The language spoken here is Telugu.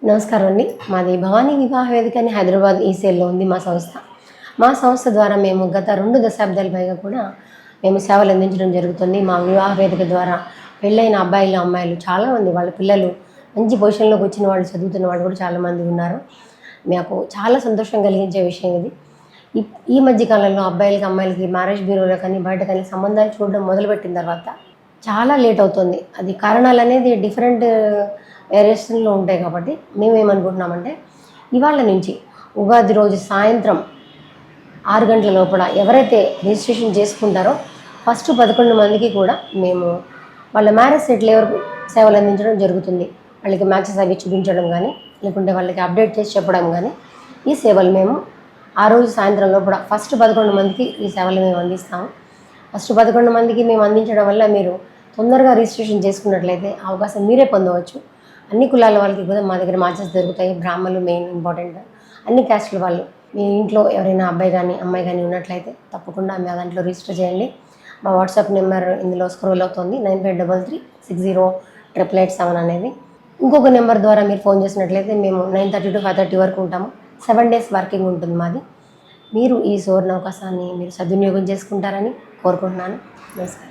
నమస్కారం అండి. మాది భవానీ వివాహ వేదిక అని హైదరాబాద్ ఈసీఎల్‌లో ఉంది మా సంస్థ. మా సంస్థ ద్వారా మేము గత 2 దశాబ్దాల పైగా కూడా మేము సేవలు అందించడం జరుగుతుంది. మా వివాహ వేదిక ద్వారా పెళ్ళైన అబ్బాయిలు, అమ్మాయిలు చాలామంది వాళ్ళ పిల్లలు మంచి పొజిషన్‌లోకి వచ్చిన వాళ్ళు, చదువుతున్న వాళ్ళు కూడా చాలామంది ఉన్నారు. మాకు చాలా సంతోషం కలిగించే విషయం ఇది. ఈ ఈ మధ్య కాలంలో అబ్బాయిలకి, అమ్మాయిలకి మ్యారేజ్ బ్యూరోలో కానీ, బయట కానీ సంబంధాలు చూడడం మొదలుపెట్టిన తర్వాత చాలా లేట్ అవుతుంది. అది కారణాలనేది డిఫరెంట్ వేరియేషన్‌లో ఉంటాయి కాబట్టి మేమేమనుకుంటున్నామంటే, ఇవాళ నుంచి ఉగాది రోజు సాయంత్రం 6 గంటల లోపల ఎవరైతే రిజిస్ట్రేషన్ చేసుకుంటారో ఫస్ట్ 11 మందికి కూడా మేము వాళ్ళ మ్యారేజ్ సెటిల్ వరకు సేవలు అందించడం జరుగుతుంది. వాళ్ళకి మ్యాచెస్ అవి చూపించడం కానీ, లేకుంటే వాళ్ళకి అప్డేట్ చేసి చెప్పడం కానీ, ఈ సేవలు మేము ఆ రోజు సాయంత్రం లోపల ఫస్ట్ 11 మందికి ఈ సేవలు మేము అందిస్తాము. ఫస్ట్ 11 మందికి మేము అందించడం వల్ల మీరు తొందరగా రిజిస్ట్రేషన్ చేసుకున్నట్లయితే అవకాశం మీరే పొందవచ్చు. అన్ని కులాల వాళ్ళకి కూడా మా దగ్గర మ్యాచెస్ దొరుకుతాయి. బ్రాహ్మణులు మెయిన్ ఇంపార్టెంట్. అన్ని క్యాస్టుల వాళ్ళు. మీ ఇంట్లో ఎవరైనా అబ్బాయి కానీ, అమ్మాయి కానీ ఉన్నట్లయితే తప్పకుండా మా దాంట్లో రిజిస్టర్ చేయండి. మా వాట్సాప్ నెంబర్ ఇందులో స్క్రోల్ అవుతుంది. 9533608887 అనేది. ఇంకొక నెంబర్ ద్వారా మీరు ఫోన్ చేసినట్లయితే మేము 9:30 to 5:30 వరకు ఉంటాము. 7 days వర్కింగ్ ఉంటుంది మాది. మీరు ఈ సువర్ణ అవకాశాన్ని మీరు సద్వినియోగం చేసుకుంటారని కోరుకుంటున్నాను. నమస్కారం.